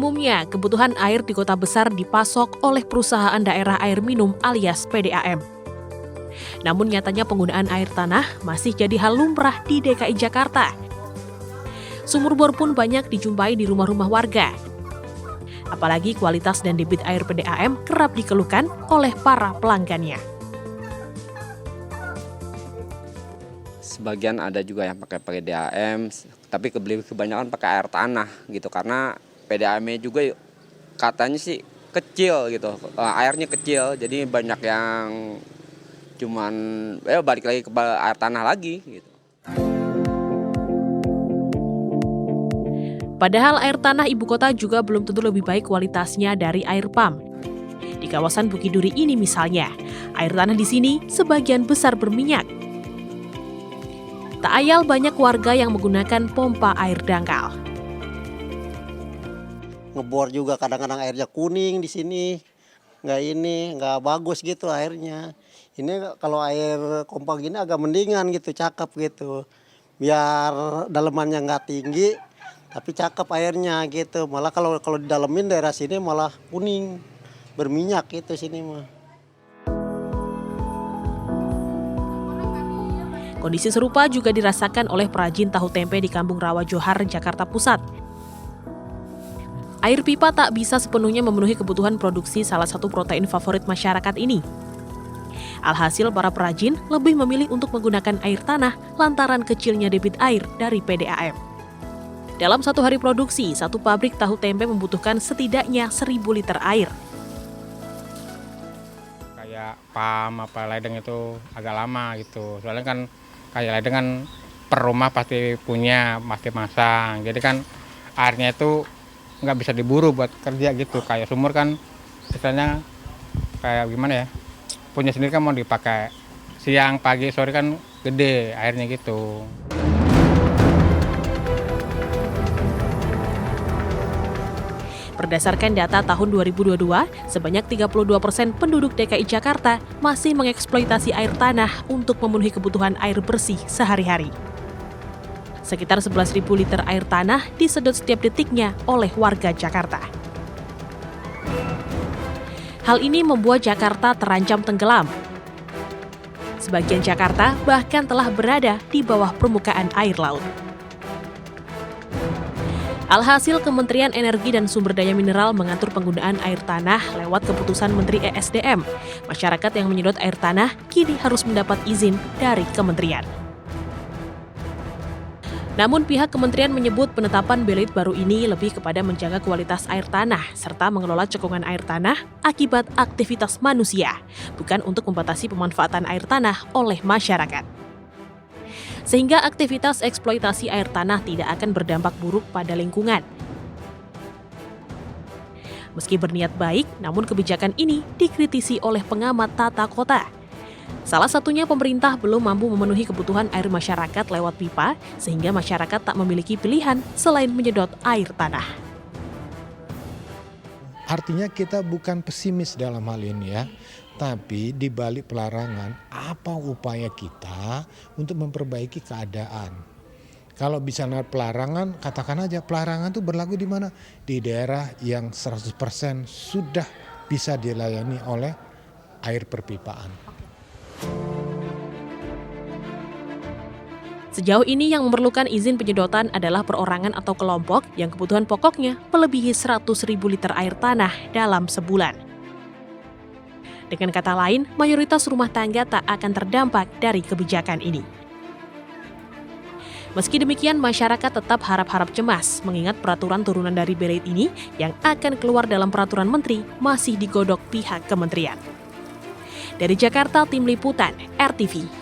umumnya, kebutuhan air di kota besar dipasok oleh perusahaan daerah air minum alias PDAM. Namun nyatanya penggunaan air tanah masih jadi hal lumrah di DKI Jakarta. Sumur bor pun banyak dijumpai di rumah-rumah warga. Apalagi kualitas dan debit air PDAM kerap dikeluhkan oleh para pelanggannya. Sebagian ada juga yang pakai PDAM, tapi kebanyakan pakai air tanah gitu karena PDAM-nya juga katanya sih kecil gitu, airnya kecil, jadi banyak yang cuman balik lagi ke air tanah lagi gitu. Padahal air tanah ibu kota juga belum tentu lebih baik kualitasnya dari air pam. Di kawasan Bukiduri ini misalnya, air tanah di sini sebagian besar berminyak. Tak ayal banyak warga yang menggunakan pompa air dangkal. Ngebor juga kadang-kadang airnya kuning di sini, nggak bagus gitu airnya. Ini kalau air kompak gini agak mendingan gitu, cakep gitu. Biar dalemannya nggak tinggi, tapi cakep airnya gitu. Malah kalau didalemin daerah sini malah kuning, berminyak gitu sini mah. Kondisi serupa juga dirasakan oleh perajin tahu tempe di Kampung Rawa Johar, Jakarta Pusat. Air pipa tak bisa sepenuhnya memenuhi kebutuhan produksi salah satu protein favorit masyarakat ini. Alhasil para perajin lebih memilih untuk menggunakan air tanah lantaran kecilnya debit air dari PDAM. Dalam satu hari produksi, satu pabrik tahu tempe membutuhkan setidaknya 1.000 liter air. Kayak pam apa ledeng itu agak lama gitu. Soalnya kan kayak ledeng kan per rumah pasti punya, pasti masang. Jadi kan airnya itu nggak bisa diburu buat kerja gitu. Kayak sumur kan misalnya kayak gimana ya, punya sendiri kan mau dipakai siang, pagi, sore kan gede airnya gitu. Berdasarkan data tahun 2022, sebanyak 32% penduduk DKI Jakarta masih mengeksploitasi air tanah untuk memenuhi kebutuhan air bersih sehari-hari. Sekitar 11.000 liter air tanah disedot setiap detiknya oleh warga Jakarta. Hal ini membuat Jakarta terancam tenggelam. Sebagian Jakarta bahkan telah berada di bawah permukaan air laut. Alhasil, Kementerian Energi dan Sumber Daya Mineral mengatur penggunaan air tanah lewat keputusan Menteri ESDM. Masyarakat yang menyedot air tanah kini harus mendapat izin dari kementerian. Namun pihak kementerian menyebut penetapan belit baru ini lebih kepada menjaga kualitas air tanah serta mengelola cekungan air tanah akibat aktivitas manusia, bukan untuk membatasi pemanfaatan air tanah oleh masyarakat. Sehingga aktivitas eksploitasi air tanah tidak akan berdampak buruk pada lingkungan. Meski berniat baik, namun kebijakan ini dikritisi oleh pengamat tata kota. Salah satunya pemerintah belum mampu memenuhi kebutuhan air masyarakat lewat pipa, sehingga masyarakat tak memiliki pilihan selain menyedot air tanah. Artinya kita bukan pesimis dalam hal ini ya, tapi di balik pelarangan, apa upaya kita untuk memperbaiki keadaan? Kalau bisa pelarangan, katakan aja pelarangan itu berlaku di mana? Di daerah yang 100% sudah bisa dilayani oleh air perpipaan. Sejauh ini yang memerlukan izin penyedotan adalah perorangan atau kelompok yang kebutuhan pokoknya melebihi 100.000 liter air tanah dalam sebulan. Dengan kata lain, mayoritas rumah tangga tak akan terdampak dari kebijakan ini. Meski demikian, masyarakat tetap harap-harap cemas mengingat peraturan turunan dari belit ini yang akan keluar dalam peraturan menteri masih digodok pihak kementerian. Dari Jakarta, Tim Liputan RTV.